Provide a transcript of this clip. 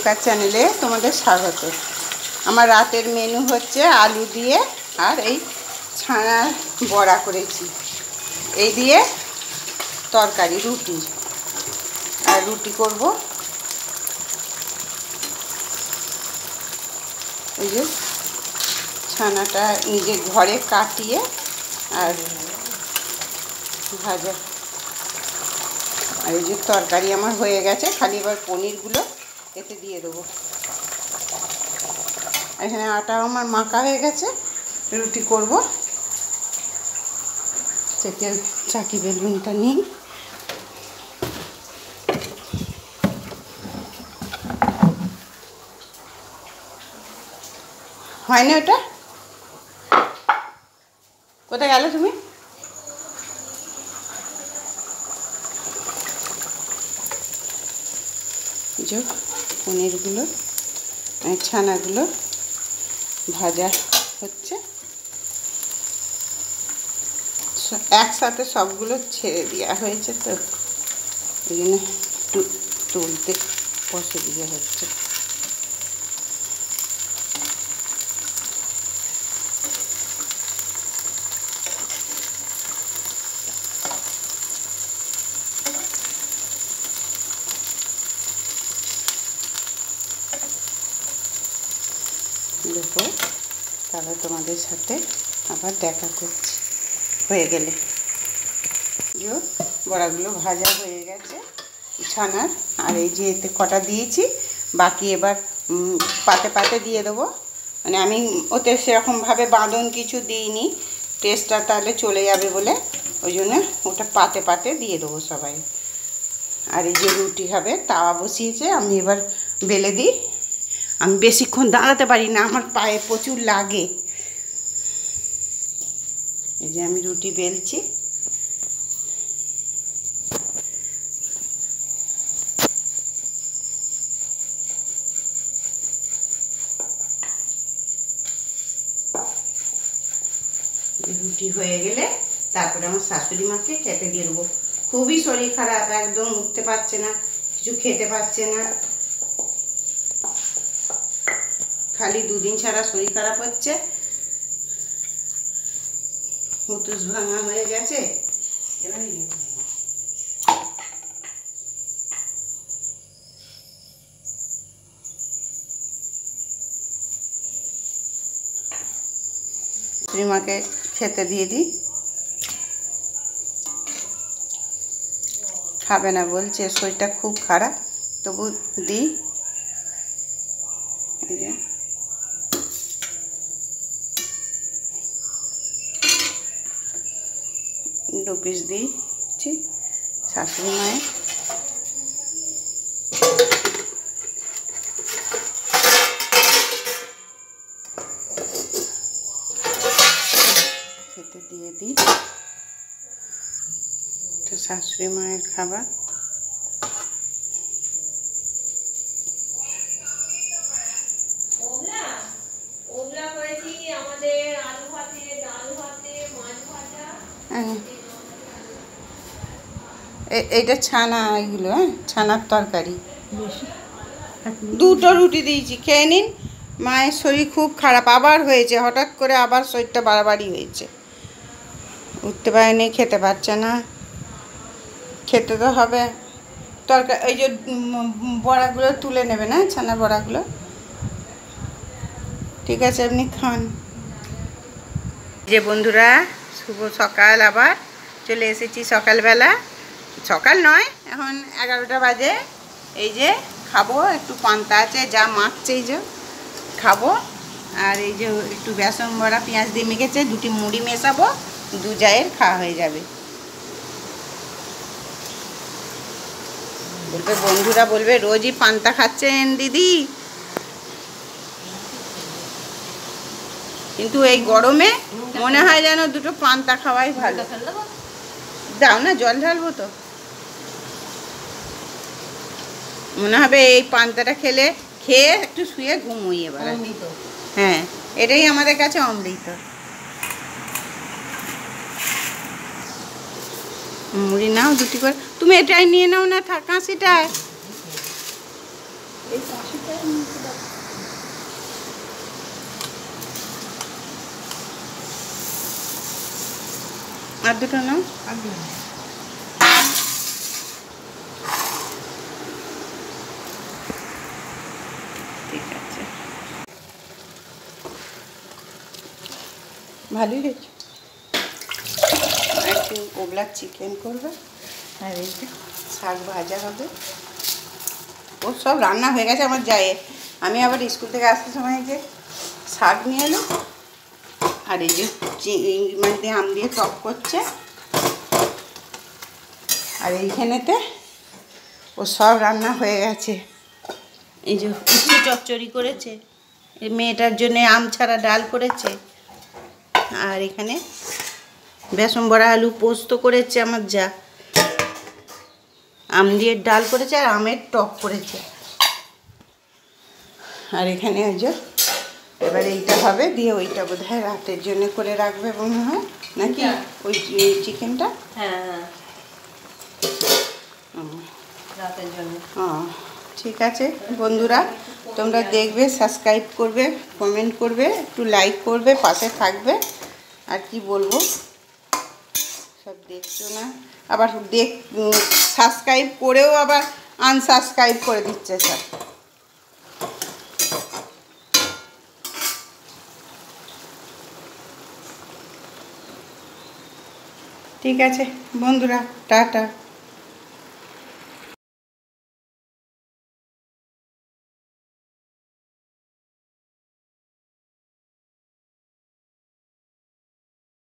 Cooker চ্যানেলে তোমাদের স্বাগত। আমার রাতের মেনু হচ্ছে আলু দিয়ে আর এই ছানার বড়া করেছি, এই দিয়ে তরকারি, রুটি আর রুটি করব। এই যে ছানাটা নিজে ঘরে কাটিয়ে আর ভাজা, আর এই যে তরকারি আমার হয়ে গেছে, খালি এবার পনিরগুলো এতে দিয়ে দেবো। এখানে আটা আমার মাখা হয়ে গেছে, রুটি করব। চাকি বেলুনটা নিই। হয় না ওটা? কোথায় গেলে তুমি? যে পনিরগুলো ছানাগুলো ভাজা হচ্ছে, একসাথে সবগুলো ছেড়ে দেওয়া হয়েছে, তো এই জন্য একটু তুলতে অসুবিধা হচ্ছে। দেখো, তারপর তোমাদের সাথে আবার দেখা করছি হয়ে গেলে। বড়াগুলো ভাজা হয়ে গেছে ছানার, আর এই যে এতে কটা দিয়েছি, বাকি এবার পাতে পাতে দিয়ে দেবো। মানে আমি ওতে সেরকমভাবে বাঁধন কিছু দিইনি, টেস্টটা তাহলে চলে যাবে বলে, ওই জন্য ওটা পাতে পাতে দিয়ে দেবো সবাই। আর এই যে রুটি হবে, তাওয়া বসিয়েছে, আমি এবার বেলে দিই। আমি বেশিক্ষণ দাঁড়াতে পারি না, আমার পায়ে প্রচুর লাগে। এই যে আমি রুটি বেলছি। রুটি হয়ে গেলে তারপরে আমার শাশুড়ি মাকে খেতে দিয়ে দেবো। খুবই শরীর খারাপ, একদম উঠতে পারছে না, কিছু খেতে পারছে না, খালি দুদিন ছাড়া শরীর খারাপ হচ্ছে, হুতুস ভাঙা হয়ে গেছে। এবারে মাকে খেতে দিয়ে দিই। খাবে না বলছে, শরীরটা খুব খারাপ, তবু দিই। এই যে দু পিস দিচ্ছি শাশুড়ি মায়ের। খেতে দিয়ে দিই, এটা শাশুড়ি মায়ের খাবার। এইটা ছানা, এগুলো ছানার তরকারি। দুটো রুটি দিয়েছি, খেয়ে নিন। মায়ের শরীর খুব খারাপ, আবার হয়েছে, হঠাৎ করে আবার শরীরটা বাড়াবাড়ি হয়েছে, উঠতে পারেনি, খেতে পারছে না, খেতে তো হবে। তরকারি এই যে বড়াগুলো তুলে নেবে না, ছানার বড়াগুলো। ঠিক আছে, আপনি খান। যে বন্ধুরা, শুভ সকাল। আবার চলে এসেছি সকালবেলা, সকাল নয়, এখন 11টা বাজে। এই যে খাবো, একটু পান্তা আছে, যা মাখছে এই যে খাবো। আর এই যে একটু বেসন বড়া পেঁয়াজ দিয়ে মেখেছে, দুটি মুড়ি মেশাবো, দু জায়ের খাওয়া হয়ে যাবে। বলবে বন্ধুরা, বলবে রোজই পান্তা খাচ্ছেন দিদি, কিন্তু এই গরমে মনে হয় যেন দুটো পান্তা খাওয়াই ভালো। দাও না, জল ঢালবো তো। মনে হবে এই পান্তাটা খেয়ে একটু শুয়ে ঘুমোই এবার। হ্যাঁ, এটাই আমাদের কাছে অমৃত। মুড়ি নাও দুটি করে, তুমি এটাই নিয়ে নাও না, কাঁচিটায় এই কাশিটা আর দুটো নাও। ঠিক আছে, ভালোই হয়েছে। একটু ওগলার চিকেন করবে আর এই যে শাক ভাজা হবে। ও সব রান্না হয়ে গেছে আমার যায়। আমি আবার স্কুল থেকে আসার সময় যে শাক নিয়ে এলো আর এই যে মানে দিয়ে আম দিয়ে টক করছে। আর এইখানেতে ও সব রান্না হয়ে গেছে। এই যে উচ্ছে চচ্চড়ি করেছে, এই মেয়েটার জন্য আম ছাড়া ডাল করেছে। আর এখানে বেসন বড়া আলু পোস্ত করেছে আমার যা, আম দিয়ে ডাল করেছে আর আমের টক করেছে। আর এখানে ওই যে এবার এইটা হবে, দিয়ে ওইটা বোধহয় রাতের জন্য করে রাখবে মনে হয়, নাকি ওই চিকেনটা? হ্যাঁ, রাতের জন্য। ঠিক আছে বন্ধুরা, তোমরা দেখবে, সাবস্ক্রাইব করবে, কমেন্ট করবে, একটু লাইক করবে, পাশে থাকবে। আর কি বলবো, সব দেখছো না, আবার সাবস্ক্রাইব করেও আবার আনসাবস্ক্রাইব করে দিচ্ছে সব। ঠিক আছে বন্ধুরা, টাটা।